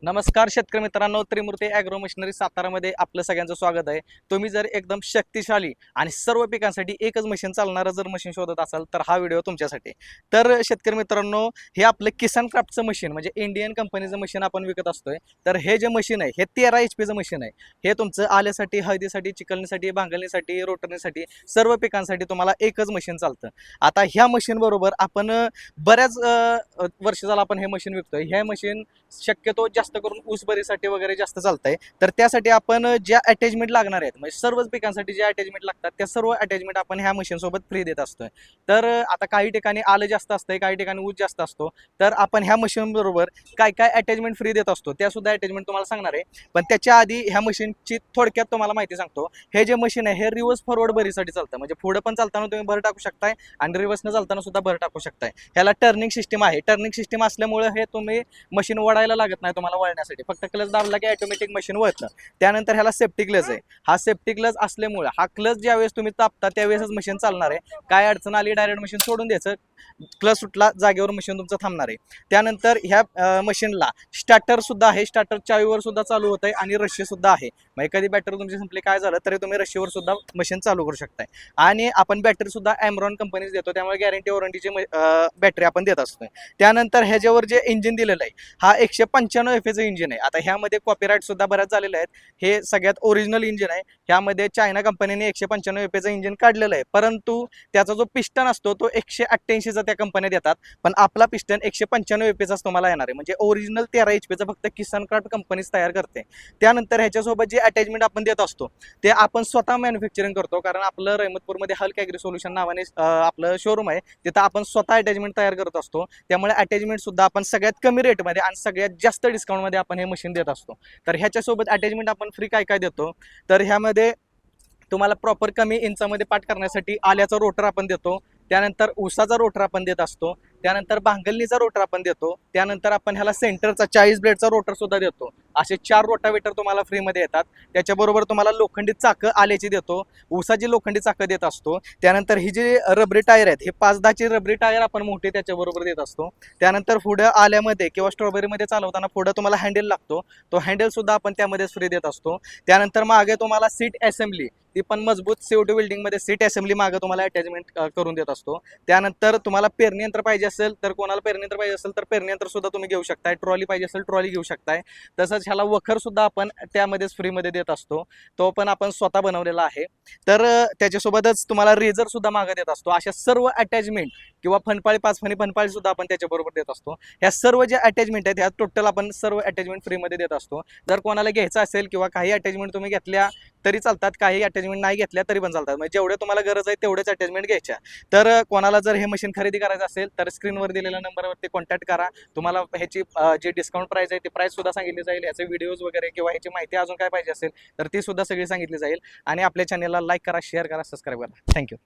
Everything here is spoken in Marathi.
नमस्कार शेतकरी मित्रांनो, त्रिमूर्ती ॲग्रो मशिनरी सातारामध्ये आपलं सगळ्यांचं स्वागत आहे. तुम्ही जर एकदम शक्तिशाली आणि सर्व पिकांसाठी एकच मशीन चालणारं जर मशीन शोधत असाल तर हा व्हिडिओ तुमच्यासाठी. तर शेतकरी मित्रांनो, हे आपलं किसान क्राफ्टचं मशीन म्हणजे इंडियन कंपनीचं मशीन आपण विकत असतोय. तर हे जे मशीन आहे हे 13 HP चं मशीन आहे. हे तुमचं आल्यासाठी, हळदीसाठी, चिकलणीसाठी, भांगलणीसाठी, रोटणीसाठी सर्व पिकांसाठी तुम्हाला एकच मशीन चालतं. आता ह्या मशीन बरोबर आपण बऱ्याच वर्ष झालं आपण हे मशीन विकतोय. हे मशीन शक्यतो जास्त करून ऊसभरीसाठी वगैरे जास्त चालतंय. तर त्यासाठी आपण ज्या अटॅचमेंट लागणार आहेत म्हणजे सर्वच पिकांसाठी जे अटॅचमेंट लागतात त्या सर्व अटॅचमेंट आपण ह्या मशीन सोबत फ्री देत असतोय. तर आता काही ठिकाणी आलं जास्त असतंय, काही ठिकाणी ऊस जास्त असतो. तर आपण ह्या मशीन बरोबर काय काय अटॅचमेंट फ्री देत असतो त्या सुद्धा अटॅचमेंट तुम्हाला सांगणार आहे. पण त्याच्या आधी ह्या मशीनची थोडक्यात तुम्हाला माहिती सांगतो. हे जे मशीन आहे हे रिव्हर्स फॉरवर्ड भरीसाठी चालतं. म्हणजे पुढे पण चालताना तुम्ही भर टाकू शकताय आणि रिव्हर्सनं चालताना सुद्धा भर टाकू शकताय. ह्याला टर्निंग सिस्टीम आहे. टर्निंग सिस्टीम असल्यामुळे हे तुम्ही मशीन वळायला लागत नाही तुम्हाला वळण्यासाठी. फक्त क्लच दाबला की ऑटोमॅटिक मशीन वळतं. त्यानंतर ह्याला सेफ्टी क्लच आहे. हा सेफ्टी क्लच असल्यामुळे हा क्लच ज्यावेळेस तुम्ही तापता त्यावेळेसच मशीन चालणार आहे. काय अडचण आली डायरेक्ट मशीन सोडून द्यायचं. क्लच सुटला जागेवर मशीन तुमचं थांबणार आहे. त्यानंतर ह्या मशीनला स्टार्टर सुद्धा आहे. स्टार्टर चावीवर सुद्धा चालू होत आहे आणि रशी सुद्धा आहे. मग कधी बॅटरी तुमची संपली काय झालं तरी तुम्ही रशीवर सुद्धा मशीन चालू करू शकताय. आणि आपण बॅटरी सुद्धा एमरॉन कंपनीच देतो. त्यामुळे गॅरंटी वॉरंटीची बॅटरी आपण देत असतोय. त्यानंतर ह्याच्यावर जे इंजिन दिलेलं आहे हा 195 FA इंजिन आहे. आता ह्यामध्ये कॉपीराईट सुद्धा बऱ्याच झालेले आहेत. हे सगळ्यात ओरिजिनल इंजिन आहे. ह्यामध्ये चायना कंपनीने 195 FA इंजिन काढलेलं आहे. परंतु त्याचा जो पिस्टन असतो तो 188 चा त्या कंपन्या देतात. पण आपला पिस्टन 195 FA तुम्हाला येणार आहे. म्हणजे ओरिजिनल 13 HP फक्त किसान क्राफ्ट कंपनीच तयार करते. त्यानंतर ह्याच्यासोबत जे अटॅचमेंट आपण देत असतो ते आपण स्वतः मॅन्युफॅक्चरिंग करतो. कारण आपलं रहमतपूरमध्ये हल्क ॲग्री सोल्युशन नावाने आपलं शोरूम आहे. तिथं आपण स्वतः अटॅचमेंट तयार करत असतो. त्यामुळे अटॅचमेंट सुद्धा आपण सगळ्यात कमी रेटमध्ये आणि सगळ्यात जास्त डिस्काउंटमध्ये आपण हे मशीन देत असतो. तर ह्याच्यासोबत अटॅचमेंट आपण फ्री काय काय देतो तर ह्यामध्ये तुम्हाला प्रॉपर कमी इंचामध्ये पाठ करण्यासाठी आल्याचा रोटर आपण देतो. त्यानंतर ऊसाचा रोटर आपण देत असतो. त्यानंतर भांगलणीचा रोटर आपण देतो. त्यानंतर आपण ह्याला सेंटरचा 40 ब्लेडचा रोटर सुद्धा देतो. असे 4 रोटावेटर तुम्हाला फ्रीमध्ये येतात. त्याच्याबरोबर तुम्हाला लोखंडी चाकं आल्याची देतो. ऊसाची लोखंडी चाकं देत असतो. त्यानंतर ही जी रबरी टायर आहेत हे 5-10ची रबरी टायर आपण मोठी त्याच्याबरोबर देत असतो. त्यानंतर पुढं आल्यामध्ये किंवा स्ट्रॉबेरीमध्ये चालवताना पुढं तुम्हाला हँडल लागतो. तो हँडल सुद्धा आपण त्यामध्येच फ्री देत असतो. त्यानंतर मागे तुम्हाला सीट असेंब्ली ती पण मजबूत CO2 वेल्डिंगमध्ये सीट असेंब्ली मागे तुम्हाला अटॅचमेंट करून देत असतो. त्यानंतर तुम्हाला पेरणी यंत्र पाहिजे असेल तर कोणाला पेरणी यंत्र पाहिजे असेल तर पेरणी यंत्र सुद्धा तुम्ही घेऊ शकताय. ट्रॉली पाहिजे असेल ट्रॉली घेऊ शकताय. तसंच ह्याला वखर सुद्धा आपण त्यामध्येच फ्रीमध्ये देत असतो. तो पण आपण स्वतः बनवलेला आहे. तर त्याच्यासोबतच तुम्हाला रेझर सुद्धा मागे देत असतो. अशा सर्व अटॅचमेंट किंवा फनपाळी 5 फणी फनपाळी सुद्धा आपण त्याच्याबरोबर देत असतो. ह्या सर्व ज्या अटॅचमेंट आहेत ह्या टोटल आपण सर्व अटॅचमेंट फ्रीमध्ये देत असतो. जर कोणाला घ्यायचं असेल किंवा काही अटॅचमेंट तुम्ही घेतल्या तरी चालतात, काही अटॅचमेंट नाही घेतल्या तरी पण चालतात. म्हणजे जेवढे तुम्हाला गरज आहे तेवढेच अटॅचमेंट घ्यायच्या. तर कोणाला जर हे मशीन खरेदी करायचं असेल तर स्क्रीनवर दिलेल्या नंबरवरती कॉन्टॅक्ट करा. तुम्हाला ह्याची जी डिस्काउंट प्राइस आहे ती प्राइस सुद्धा सांगितली जाईल. ह्याचे व्हिडिओज वगैरे किंवा ह्याची माहिती अजून काय पाहिजे असेल तर ती सुद्धा सगळी सांगितली जाईल. आणि आपल्या चॅनलला लाईक करा, शेअर करा, सबस्क्राईब करा. थँक्यू.